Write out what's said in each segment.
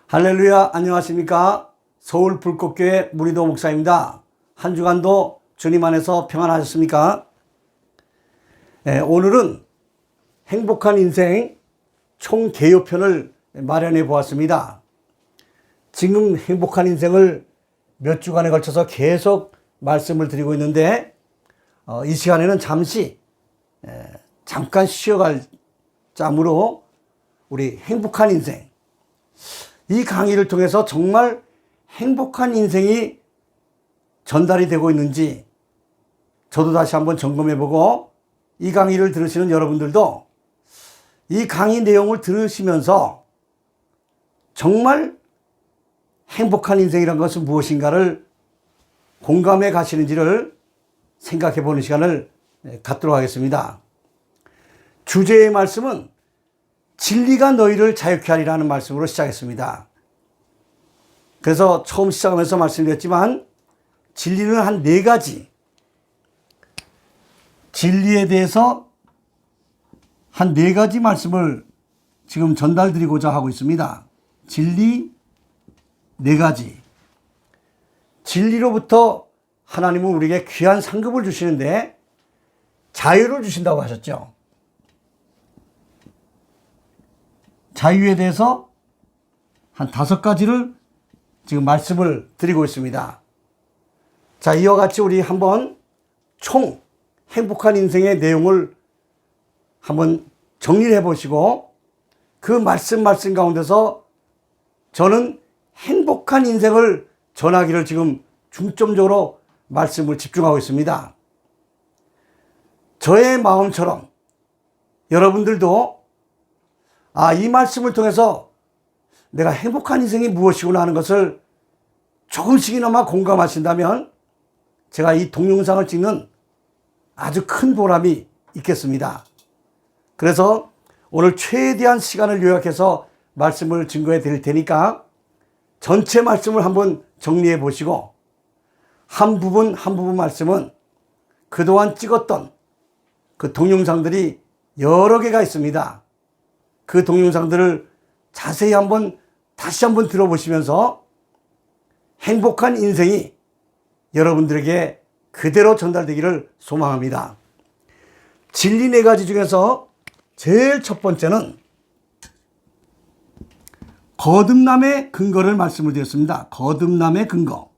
할렐루야, 안녕하십니까? 서울 불꽃교회 무리도 목사입니다. 한 주간도 주님 안에서 평안하셨습니까? 오늘은 행복한 인생 총개요편을 마련해 보았습니다. 지금 행복한 인생을 몇 주간에 걸쳐서 계속 말씀을 드리고 있는데 이 시간에는 잠깐 쉬어갈 짬으로 우리 행복한 인생, 이 강의를 통해서 정말 행복한 인생이 전달이 되고 있는지 저도 다시 한번 점검해보고, 이 강의를 들으시는 여러분들도 이 강의 내용을 들으시면서 정말 행복한 인생이란 것은 무엇인가를 공감해 가시는지를 생각해 보는 시간을 갖도록 하겠습니다. 주제의 말씀은 진리가 너희를 자유케 하리라는 말씀으로 시작했습니다. 그래서 처음 시작하면서 말씀드렸지만 진리는 한 4가지, 진리에 대해서 한 4가지 말씀을 지금 전달드리고자 하고 있습니다. 진리 4가지. 진리로부터 하나님은 우리에게 귀한 상급을 주시는데 자유를 주신다고 하셨죠. 자유에 대해서 한 5가지를 지금 말씀을 드리고 있습니다. 자, 이와 같이 우리 한번 총 행복한 인생의 내용을 한번 정리를 해보시고, 그 말씀 가운데서 저는 행복한 인생을 전하기를 지금 중점적으로 말씀을 집중하고 있습니다. 저의 마음처럼 여러분들도 이 말씀을 통해서 내가 행복한 인생이 무엇이구나 하는 것을 조금씩이나마 공감하신다면 제가 이 동영상을 찍는 아주 큰 보람이 있겠습니다. 그래서 오늘 최대한 시간을 요약해서 말씀을 증거해 드릴 테니까 전체 말씀을 한번 정리해 보시고, 한 부분 말씀은 그동안 찍었던 그 동영상들이 여러 개가 있습니다. 그 동영상들을 자세히 다시 한번 들어보시면서 행복한 인생이 여러분들에게 그대로 전달되기를 소망합니다. 진리 4가지 중에서 제일 첫 번째는 거듭남의 근거를 말씀을 드렸습니다. 거듭남의 근거.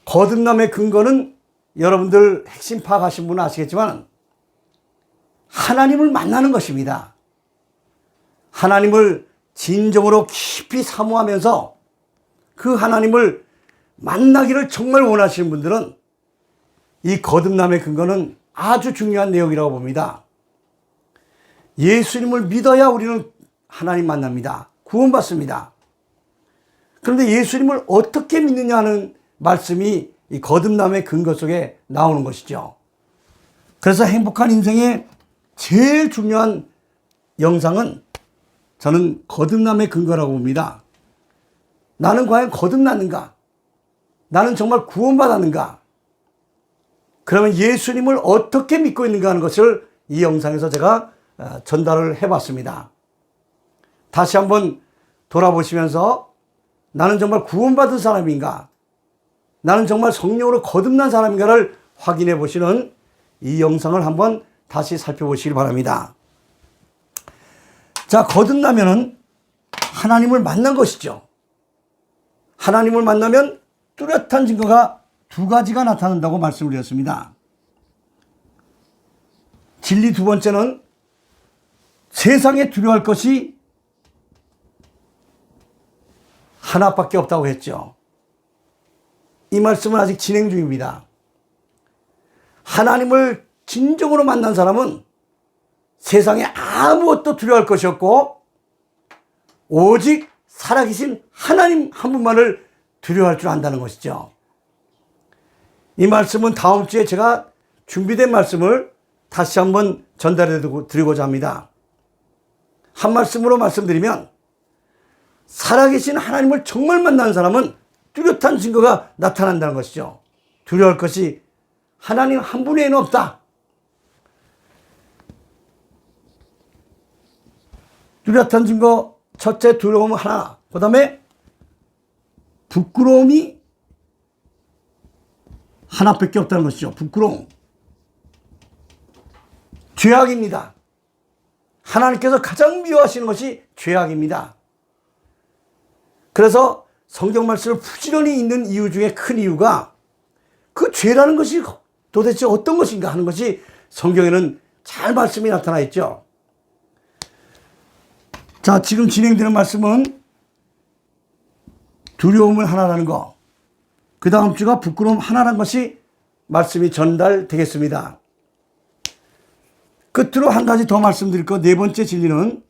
거듭남의 근거는 여러분들 핵심 파악하신 분은 아시겠지만 하나님을 만나는 것입니다. 하나님을 진정으로 깊이 사모하면서 그 하나님을 만나기를 정말 원하시는 분들은 이 거듭남의 근거는 아주 중요한 내용이라고 봅니다. 예수님을 믿어야 우리는 하나님 만납니다. 구원받습니다. 그런데 예수님을 어떻게 믿느냐 하는 말씀이 이 거듭남의 근거 속에 나오는 것이죠. 그래서 행복한 인생의 제일 중요한 영상은 저는 거듭남의 근거라고 봅니다. 나는 과연 거듭났는가? 나는 정말 구원받았는가? 그러면 예수님을 어떻게 믿고 있는가 하는 것을 이 영상에서 제가 전달을 해봤습니다. 다시 한번 돌아보시면서 나는 정말 구원받은 사람인가? 나는 정말 성령으로 거듭난 사람인가를 확인해 보시는 이 영상을 한번 다시 살펴보시길 바랍니다. 자, 거듭나면은 하나님을 만난 것이죠. 하나님을 만나면 뚜렷한 증거가 2가지가 나타난다고 말씀을 드렸습니다. 진리 2번째는 세상에 두려워할 것이 하나밖에 없다고 했죠. 이 말씀은 아직 진행 중입니다. 하나님을 진정으로 만난 사람은 세상에 아무것도 두려워할 것이 없고 오직 살아계신 하나님 한 분만을 두려워할 줄 안다는 것이죠. 이 말씀은 다음 주에 제가 준비된 말씀을 다시 한번 전달해 드리고자 합니다. 한 말씀으로 말씀드리면 살아계신 하나님을 정말 만난 사람은 뚜렷한 증거가 나타난다는 것이죠. 두려워할 것이 하나님 한 분 외에는 없다. 뚜렷한 증거, 첫째 두려움 하나, 그 다음에 부끄러움이 하나밖에 없다는 것이죠. 부끄러움. 죄악입니다. 하나님께서 가장 미워하시는 것이 죄악입니다. 그래서 성경 말씀을 부지런히 읽는 이유 중에 큰 이유가 그 죄라는 것이 도대체 어떤 것인가 하는 것이 성경에는 잘 말씀이 나타나 있죠. 자, 지금 진행되는 말씀은 두려움을 하나라는 거, 그 다음 주가 부끄러움 하나라는 것이 말씀이 전달되겠습니다. 끝으로 한 가지 더 말씀드릴 것, 네 번째 진리는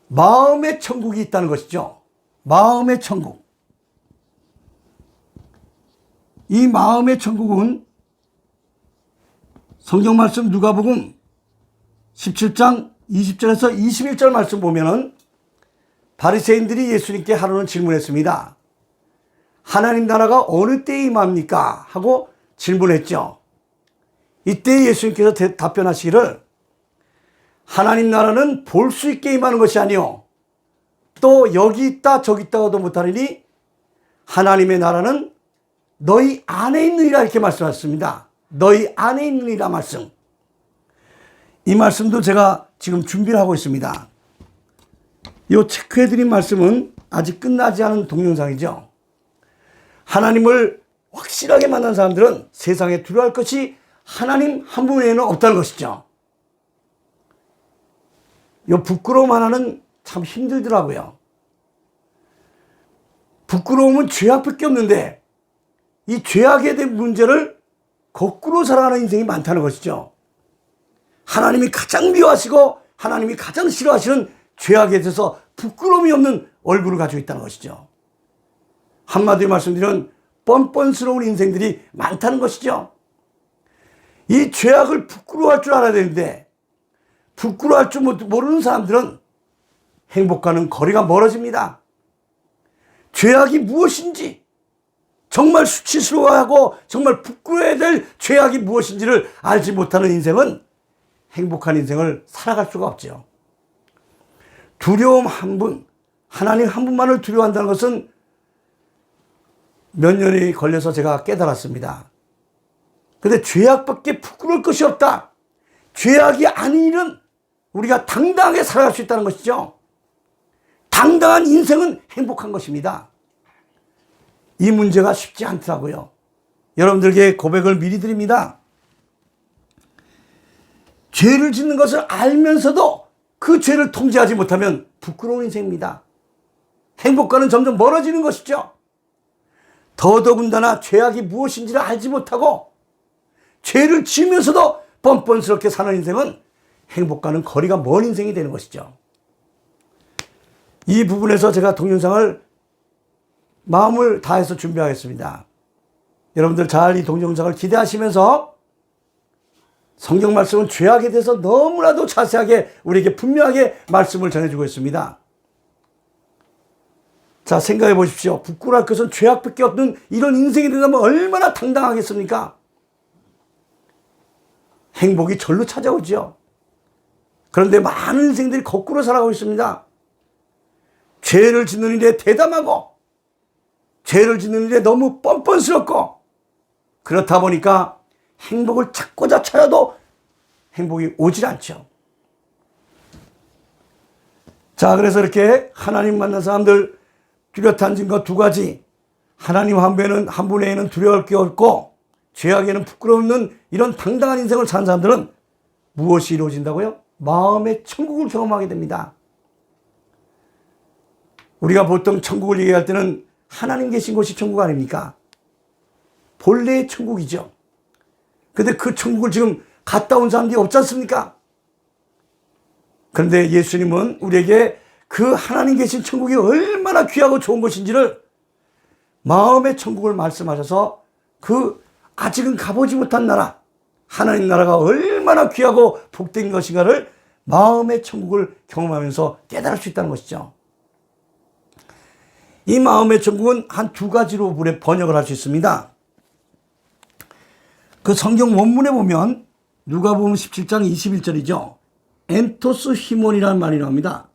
마음의 천국이 있다는 것이죠. 마음의 천국. 이 마음의 천국은 성경 말씀 누가복음 17장 20절에서 21절 말씀 보면은 바리새인들이 예수님께 하루는 질문했습니다. 하나님 나라가 어느 때에 임합니까? 하고 질문했죠. 이때 예수님께서 답변하시기를 하나님 나라는 볼 수 있게 임하는 것이 아니요 또 여기 있다 저기 있다고도 못하리니 하나님의 나라는 너희 안에 있느니라 이렇게 말씀하셨습니다. 너희 안에 있느니라 말씀. 이 말씀도 제가 지금 준비를 하고 있습니다. 이 체크해드린 말씀은 아직 끝나지 않은 동영상이죠. 하나님을 확실하게 만난 사람들은 세상에 두려워할 것이 하나님 한 분 외에는 없다는 것이죠. 이 부끄러움 하나는 참 힘들더라고요. 부끄러움은 죄악밖에 없는데 이 죄악에 대한 문제를 거꾸로 살아가는 인생이 많다는 것이죠. 하나님이 가장 미워하시고 하나님이 가장 싫어하시는 죄악에 대해서 부끄러움이 없는 얼굴을 가지고 있다는 것이죠. 한마디로 말씀드리면 뻔뻔스러운 인생들이 많다는 것이죠. 이 죄악을 부끄러워할 줄 알아야 되는데 부끄러워할 줄 모르는 사람들은 행복과는 거리가 멀어집니다. 죄악이 무엇인지 정말 수치스러워하고 정말 부끄러워야 될 죄악이 무엇인지를 알지 못하는 인생은 행복한 인생을 살아갈 수가 없죠. 두려움 한 분, 하나님 한 분만을 두려워한다는 것은 몇 년이 걸려서 제가 깨달았습니다. 근데 죄악밖에 부끄러울 것이 없다. 죄악이 아닌 일은 우리가 당당하게 살아갈 수 있다는 것이죠. 당당한 인생은 행복한 것입니다. 이 문제가 쉽지 않더라고요. 여러분들에게 고백을 미리 드립니다. 죄를 짓는 것을 알면서도 그 죄를 통제하지 못하면 부끄러운 인생입니다. 행복과는 점점 멀어지는 것이죠. 더더군다나 죄악이 무엇인지를 알지 못하고 죄를 지으면서도 뻔뻔스럽게 사는 인생은 행복과는 거리가 먼 인생이 되는 것이죠. 이 부분에서 제가 동영상을 마음을 다해서 준비하겠습니다. 여러분들 잘 이 동영상을 기대하시면서 성경 말씀은 죄악에 대해서 너무나도 자세하게 우리에게 분명하게 말씀을 전해주고 있습니다. 자, 생각해 보십시오. 부끄러워할 것은 죄악밖에 없는 이런 인생이 된다면 얼마나 당당하겠습니까? 행복이 절로 찾아오죠. 그런데 많은 인생들이 거꾸로 살아가고 있습니다. 죄를 짓는 일에 대담하고 죄를 짓는 일에 너무 뻔뻔스럽고 그렇다 보니까 행복을 찾고자 찾아도 행복이 오질 않죠. 자, 그래서 이렇게 하나님 만난 사람들 뚜렷한 증거 두 가지. 하나님 한 분 외에는 두려워할 게 없고 죄악에는 부끄러움 없는 이런 당당한 인생을 사는 사람들은 무엇이 이루어진다고요? 마음의 천국을 경험하게 됩니다. 우리가 보통 천국을 얘기할 때는 하나님 계신 곳이 천국 아닙니까? 본래의 천국이죠. 근데 그 천국을 지금 갔다 온 사람들이 없지 않습니까? 그런데 예수님은 우리에게 그 하나님 계신 천국이 얼마나 귀하고 좋은 것인지를 마음의 천국을 말씀하셔서 그 아직은 가보지 못한 나라, 하나님 나라가 얼마나 귀하고 복된 것인가를 마음의 천국을 경험하면서 깨달을 수 있다는 것이죠. 이 마음의 천국은 한 두 가지로 번역을 할 수 있습니다. 그 성경 원문에 보면 누가복음 17장 21절이죠. 엔토스 히몬이라는 말이 나옵니다.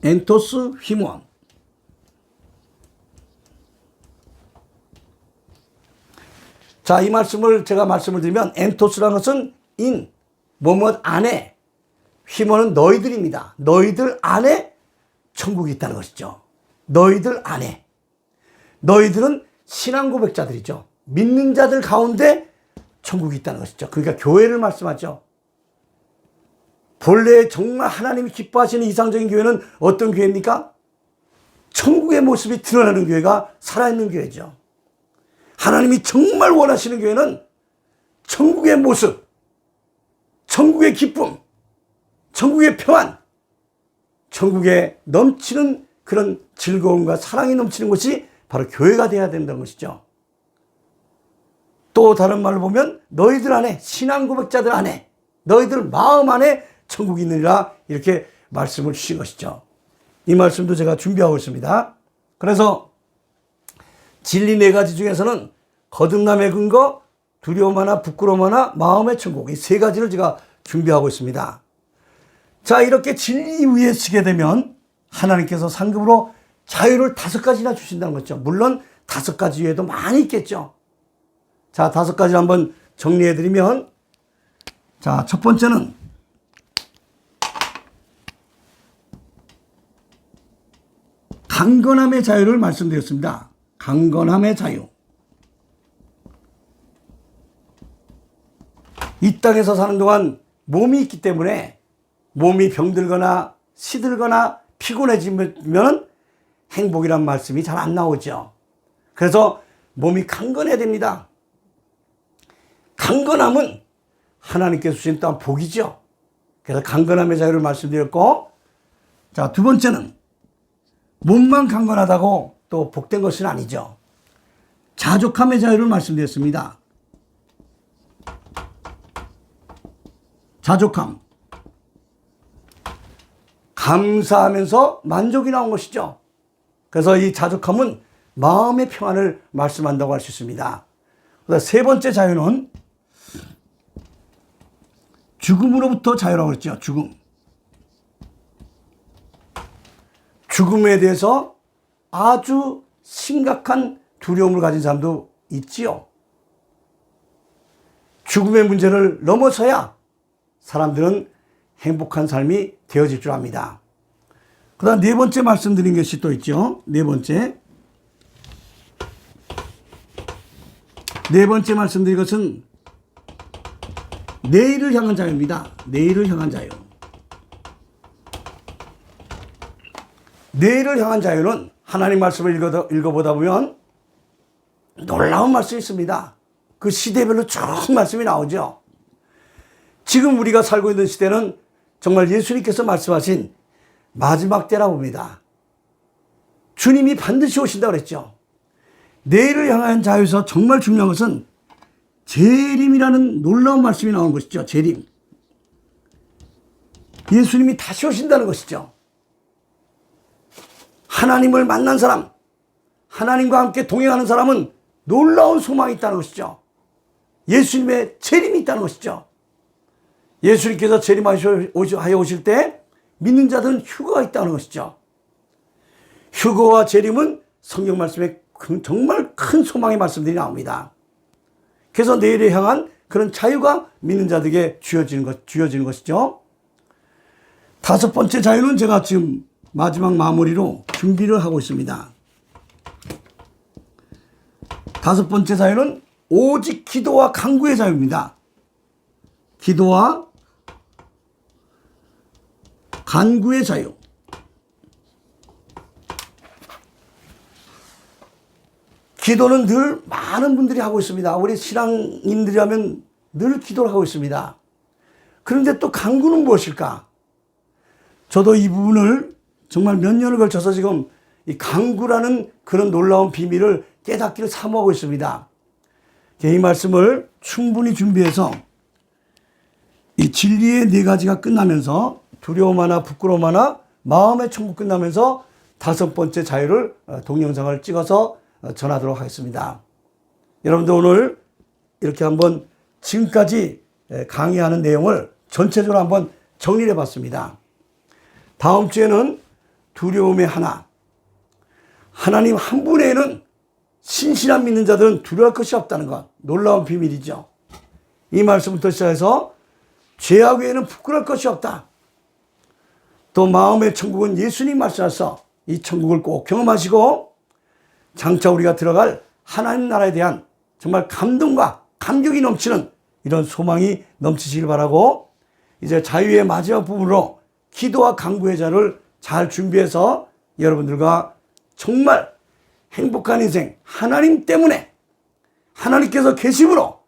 엔토스 히몬. 자, 이 말씀을 제가 말씀을 드리면 엔토스라는 것은 인, 뭐뭐 안에, 히몬은 너희들입니다. 너희들 안에 천국이 있다는 것이죠. 너희들 안에. 너희들은 신앙 고백자들이죠. 믿는 자들 가운데 천국이 있다는 것이죠. 그러니까 교회를 말씀하죠. 본래 정말 하나님이 기뻐하시는 이상적인 교회는 어떤 교회입니까? 천국의 모습이 드러나는 교회가 살아있는 교회죠. 하나님이 정말 원하시는 교회는 천국의 모습, 천국의 기쁨, 천국의 평안, 천국에 넘치는 그런 즐거움과 사랑이 넘치는 곳이 바로 교회가 되어야 된다는 것이죠. 또 다른 말로 보면 너희들 안에, 신앙 고백자들 안에, 너희들 마음 안에 천국이 있느니라, 이렇게 말씀을 주신 것이죠. 이 말씀도 제가 준비하고 있습니다. 그래서 진리 네 가지 중에서는 거듭남의 근거, 두려움 하나, 부끄러움 하나, 마음의 천국, 이 세 가지를 제가 준비하고 있습니다. 자, 이렇게 진리 위에 서게 되면 하나님께서 상급으로 자유를 5가지나 주신다는 거죠. 물론 5가지 외에도 많이 있겠죠. 자, 5가지를 한번 정리해 드리면, 자, 첫 번째는 강건함의 자유를 말씀드렸습니다. 강건함의 자유. 이 땅에서 사는 동안 몸이 있기 때문에 몸이 병들거나 시들거나 피곤해지면 행복이란 말씀이 잘 안 나오죠. 그래서 몸이 강건해야 됩니다. 강건함은 하나님께서 주신 또한 복이죠. 그래서 강건함의 자유를 말씀드렸고, 자, 두 번째는 몸만 강건하다고 또 복된 것은 아니죠. 자족함의 자유를 말씀드렸습니다. 자족함. 감사하면서 만족이 나온 것이죠. 그래서 이 자족함은 마음의 평안을 말씀한다고 할 수 있습니다. 그래서 세 번째 자유는 죽음으로부터 자유라고 그랬죠. 죽음. 죽음에 대해서 아주 심각한 두려움을 가진 사람도 있지요. 죽음의 문제를 넘어서야 사람들은 행복한 삶이 되어질 줄 압니다. 그 다음 네 번째 말씀드린 것이 또 있죠. 네 번째 말씀드린 것은 내일을 향한 자유입니다. 내일을 향한 자유. 내일을 향한 자유는 하나님 말씀을 읽어보다 보면 놀라운 말씀이 있습니다. 그 시대별로 쭉 말씀이 나오죠. 지금 우리가 살고 있는 시대는 정말 예수님께서 말씀하신 마지막 때라고 봅니다. 주님이 반드시 오신다고 그랬죠. 내일을 향한 자유에서 정말 중요한 것은 재림이라는 놀라운 말씀이 나오는 것이죠. 재림. 예수님이 다시 오신다는 것이죠. 하나님을 만난 사람, 하나님과 함께 동행하는 사람은 놀라운 소망이 있다는 것이죠. 예수님의 재림이 있다는 것이죠. 예수님께서 재림하여 오실 때 믿는 자들은 휴거가 있다는 것이죠. 휴거와 재림은 성경 말씀에 정말 큰 소망의 말씀들이 나옵니다. 그래서 내일을 향한 그런 자유가 믿는 자들에게 주어지는 것이죠. 다섯 번째 자유는 제가 지금 마지막 마무리로 준비를 하고 있습니다. 다섯 번째 자유는 오직 기도와 간구의 자유입니다. 기도와 간구의 자유. 기도는 늘 많은 분들이 하고 있습니다. 우리 신앙인들이 하면 늘 기도를 하고 있습니다. 그런데 또 간구는 무엇일까? 저도 이 부분을 정말 몇 년을 걸쳐서 지금 이 간구라는 그런 놀라운 비밀을 깨닫기를 사모하고 있습니다. 이 말씀을 충분히 준비해서 이 진리의 네 가지가 끝나면서 두려움 하나, 부끄러움 하나, 마음의 천국 끝나면서 5번째 자유를 동영상을 찍어서 전하도록 하겠습니다. 여러분들 오늘 이렇게 한번 지금까지 강의하는 내용을 전체적으로 한번 정리를 해봤습니다. 다음 주에는 두려움의 하나, 하나님 한 분에는 신실한 믿는 자들은 두려워할 것이 없다는 것, 놀라운 비밀이죠. 이 말씀부터 시작해서 죄악 외에는 부끄러울 것이 없다. 또 마음의 천국은 예수님 말씀하셔서 이 천국을 꼭 경험하시고 장차 우리가 들어갈 하나님 나라에 대한 정말 감동과 감격이 넘치는 이런 소망이 넘치시길 바라고, 이제 자유의 마지막 부분으로 기도와 간구의 자를 잘 준비해서 여러분들과 정말 행복한 인생, 하나님 때문에, 하나님께서 계심으로,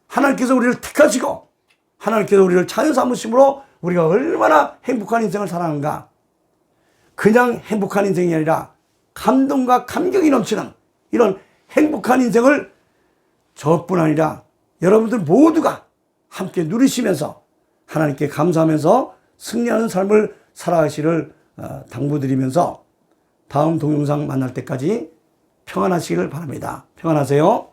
하나님께서 우리를 택하시고 하나님께서 우리를 자녀 삼으심으로 우리가 얼마나 행복한 인생을 살아가는가, 그냥 행복한 인생이 아니라 감동과 감격이 넘치는 이런 행복한 인생을 저뿐 아니라 여러분들 모두가 함께 누리시면서 하나님께 감사하면서 승리하는 삶을 살아가시를 당부드리면서 다음 동영상 만날 때까지 평안하시기를 바랍니다. 평안하세요.